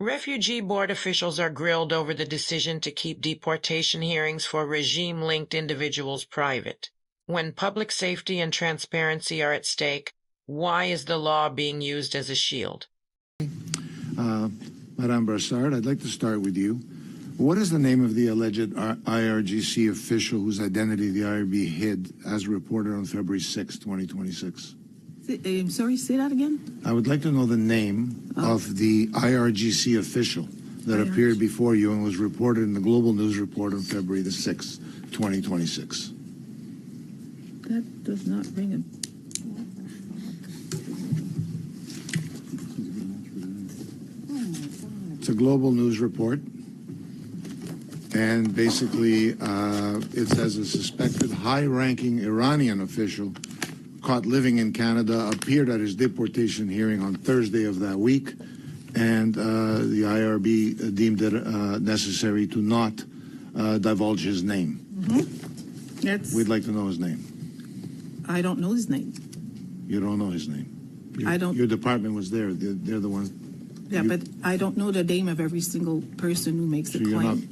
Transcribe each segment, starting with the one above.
Refugee board officials are grilled over the decision to keep deportation hearings for regime-linked individuals private. When public safety and transparency are at stake, why is the law being used as a shield? Madame Brassard, I'd like to start with you. What is the name of the alleged IRGC official whose identity the IRB hid as reported on February 6, 2026? I'm sorry, say that again? I would like to know the name of the IRGC official that appeared before you and was reported in the Global News Report on February the 6th, 2026. That does not ring a... It's a Global News Report. And basically, it says a suspected high-ranking Iranian official caught living in Canada appeared at his deportation hearing on Thursday of that week, and the IRB deemed it necessary to not divulge his name. We'd like to know his name. I don't know his name. You don't know his name? I don't. Your department was there. They're the ones. Yeah, but I don't know the name of every single person who makes the claim.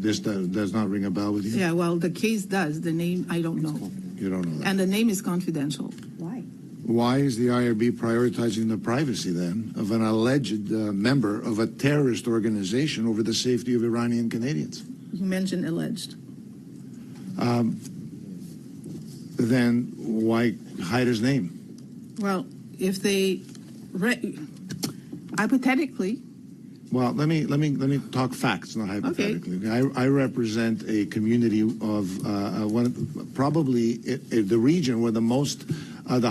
This does not ring a bell with you? Yeah, well, the case does. The name, I don't know. You don't know that. And the name is confidential. Why? Why is the IRB prioritizing the privacy, then, of an alleged member of a terrorist organization over the safety of Iranian Canadians? You mentioned alleged. Then why hide his name? Well, if they... hypothetically... Well, let me talk facts, not hypothetically. Okay. I represent a community of probably the region where the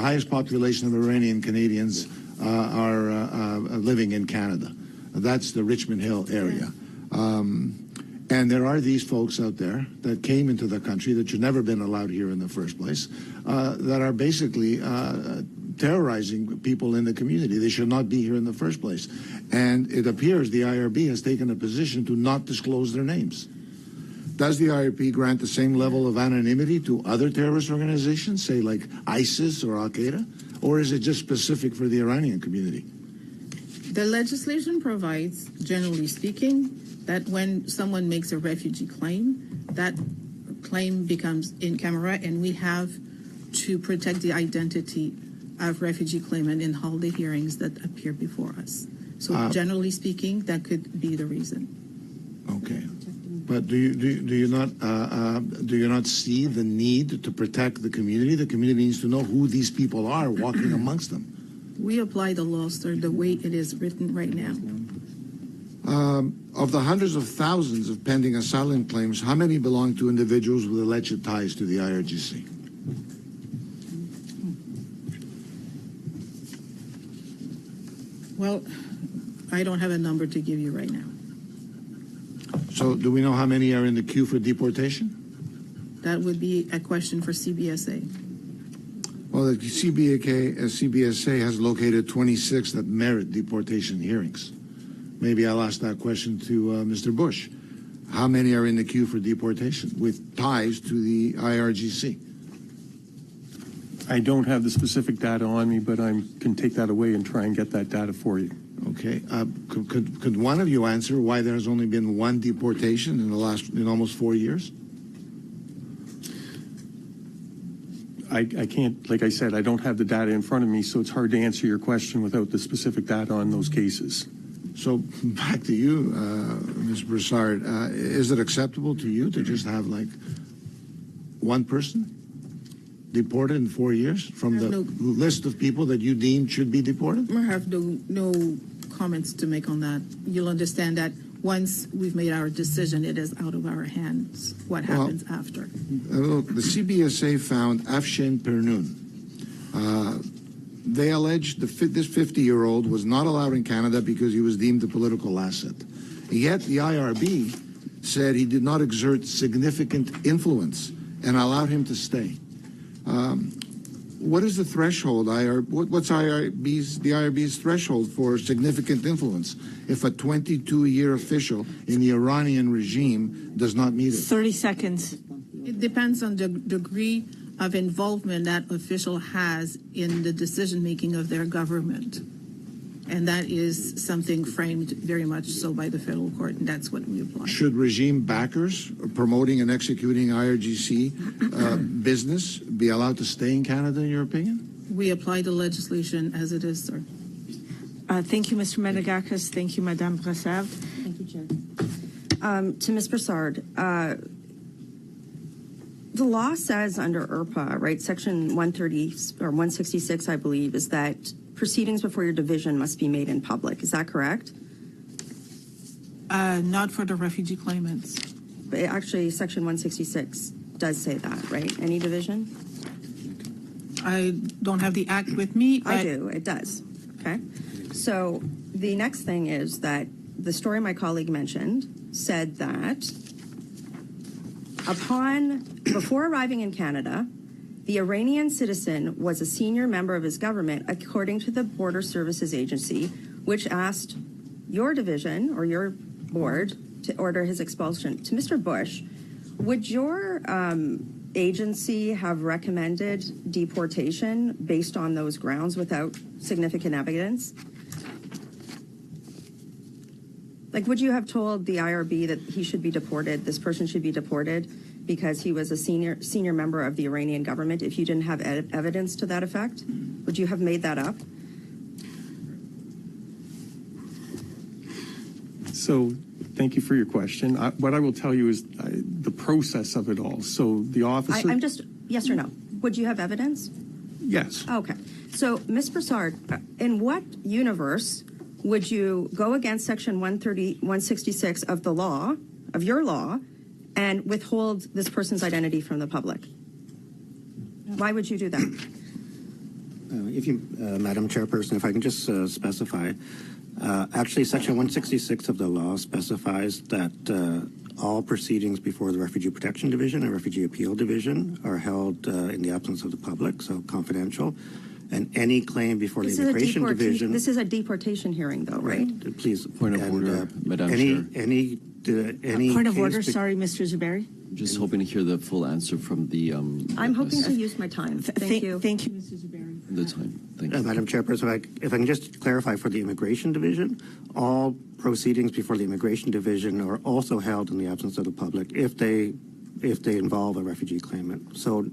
highest population of Iranian Canadians are living in Canada. That's the Richmond Hill area. And there are these folks out there that came into the country that should never been allowed here in the first place, that are basically terrorizing people in the community. They should not be here in the first place. And it appears the IRB has taken a position to not disclose their names. Does the IRB grant the same level of anonymity to other terrorist organizations, say like ISIS or Al-Qaeda? Or is it just specific for the Iranian community? The legislation provides, generally speaking, that when someone makes a refugee claim, that claim becomes in camera, and we have to protect the identity of refugee claimant in all the hearings that appear before us. So generally speaking, that could be the reason. Okay, but do you not see the need to protect the community? The community needs to know who these people are walking amongst them. We apply the law, sir, the way it is written right now. Of the hundreds of thousands of pending asylum claims, how many belong to individuals with alleged ties to the IRGC? Well, I don't have a number to give you right now. So do we know how many are in the queue for deportation? That would be a question for CBSA. Well, the CBSA has located 26 that merit deportation hearings. Maybe I'll ask that question to Mr. Bush. How many are in the queue for deportation with ties to the IRGC? I don't have the specific data on me, but I can take that away and try and get that data for you. Okay. Could one of you answer why there has only been one deportation in almost 4 years? I can't, like I said, I don't have the data in front of me, so it's hard to answer your question without the specific data on those cases. So back to you, Ms. Broussard. Is it acceptable to you to just have like one person deported in 4 years from the list of people that you deem should be deported? I have no comments to make on that. You'll understand that once we've made our decision, it is out of our hands what happens after. Look, the CBSA found Afshin Pernoun. They alleged this 50-year-old was not allowed in Canada because he was deemed a political asset. Yet the IRB said he did not exert significant influence and allowed him to stay. What is the threshold? What's the IRB's threshold for significant influence if a 22-year official in the Iranian regime does not meet it? 30 seconds. It depends on the degree of involvement that official has in the decision-making of their government. And that is something framed very much so by the federal court, and that's what we apply. Should regime backers promoting and executing IRGC business be allowed to stay in Canada, in your opinion? We apply the legislation as it is, sir. Thank you, Mr. Menegakis. Thank you, Madame Brassard. Thank you, Chair. To Ms. Broussard, the law says under IRPA, right, Section 130 or 166, I believe, is that proceedings before your division must be made in public. Is that correct? Not for the refugee claimants. But actually, Section 166 does say that, right? Any division? I don't have the act with me. I do. It does. Okay. So the next thing is that the story my colleague mentioned said that before arriving in Canada, the Iranian citizen was a senior member of his government, according to the Border Services Agency, which asked your division or your board to order his expulsion. To Mr. Bush, would your agency have recommended deportation based on those grounds without significant evidence? Like, would you have told the IRB that he should be deported, this person should be deported because he was a senior member of the Iranian government if you didn't have evidence to that effect? Would you have made that up? So thank you for your question. What I will tell you is the process of it all. So the officer... I'm just, yes or no? Would you have evidence? Yes. Okay. So, Ms. Broussard, in what universe would you go against Section 166 of the law, of your law, and withhold this person's identity from the public? Why would you do that? Madam Chairperson, if I can just specify, actually Section 166 of the law specifies that all proceedings before the Refugee Protection Division and Refugee Appeal Division are held in the absence of the public, so confidential. And any claim before the Immigration Division... This is a deportation hearing, though, right? Please. Point of order, Madam Chair. Any point of case order, sorry, Mr. Zuberi. Just hoping to hear the full answer from the... I'm hoping to use my time. Thank you. Thank you, Mr. Zuberi. The time. Thank you. Madam Chairperson, if I can just clarify for the Immigration Division, all proceedings before the Immigration Division are also held in the absence of the public if they involve a refugee claimant. So,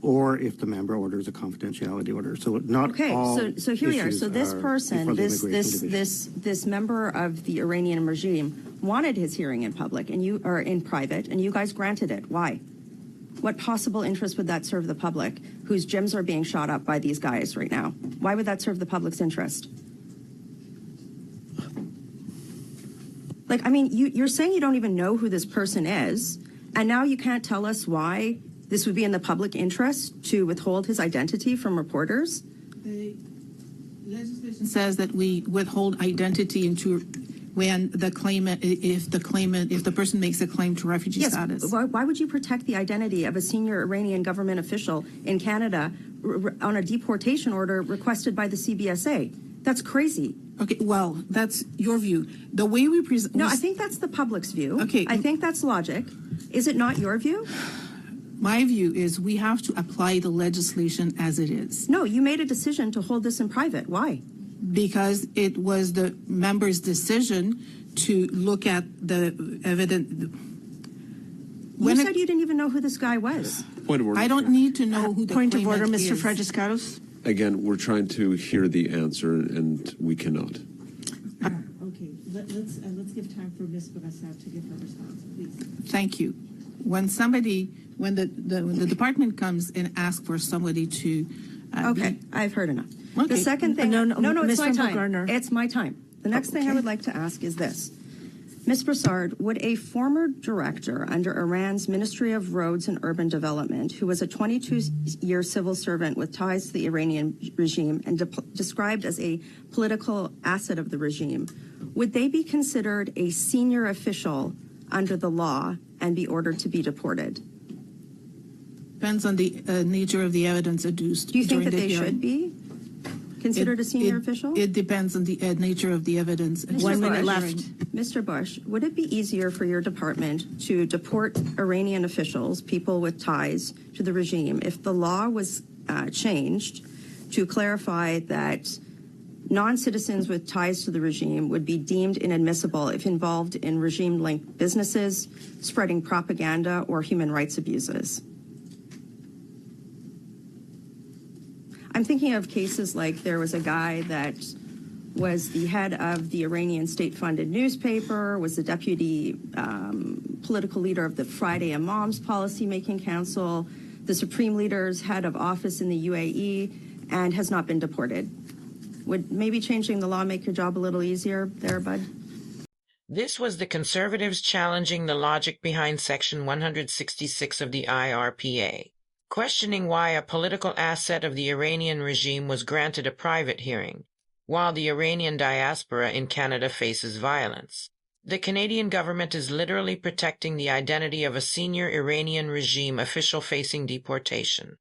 or if the member orders a confidentiality order. So not all. Okay, so here we are. So this person, this member of the Iranian regime wanted his hearing in public and you are in private, and you guys granted it. Why? What possible interest would that serve the public, whose gyms are being shot up by these guys right now? Why would that serve the public's interest? Like, I mean, you're saying you don't even know who this person is, and now you can't tell us why this would be in the public interest to withhold his identity from reporters? The legislation says that we withhold identity when the claimant, if the person makes a claim to refugee status. Why would you protect the identity of a senior Iranian government official in Canada on a deportation order requested by the CBSA? That's crazy. Okay, well, that's your view. The way we present... No, I think that's the public's view. Okay. I think that's logic. Is it not your view? My view is we have to apply the legislation as it is. No, you made a decision to hold this in private. Why? Because it was the member's decision to look at the evidence. You said you didn't even know who this guy was. Point of order. I don't need to know who the Point of order, claimant Mr. is. Frederiskatos. Again, we're trying to hear the answer, and we cannot. Okay, let's give time for Ms. Brassard to give her response, please. Thank you. When the department comes and asks for somebody to... Okay, I've heard enough. Okay. The second thing... No, it's my Mr. time. Garner. It's my time. The next thing I would like to ask is this. Ms. Broussard, would a former director under Iran's Ministry of Roads and Urban Development, who was a 22-year civil servant with ties to the Iranian regime and described as a political asset of the regime, would they be considered a senior official under the law and be ordered to be deported? Depends on the nature of the evidence adduced. Do you think during that the they hearing. should be considered a senior official? It depends on the nature of the evidence. Mr. 1 minute Bush, left. Mr. Bush, would it be easier for your department to deport Iranian officials, people with ties to the regime, if the law was changed to clarify that Non-citizens with ties to the regime would be deemed inadmissible if involved in regime-linked businesses, spreading propaganda, or human rights abuses. I'm thinking of cases like there was a guy that was the head of the Iranian state-funded newspaper, was the deputy political leader of the Friday Imams Policy-Making Council, the supreme leader's head of office in the UAE, and has not been deported. Would maybe changing the law make your job a little easier there, Bud? This was the conservatives challenging the logic behind Section 166 of the IRPA, questioning why a political asset of the Iranian regime was granted a private hearing, while the Iranian diaspora in Canada faces violence. The Canadian government is literally protecting the identity of a senior Iranian regime official facing deportation.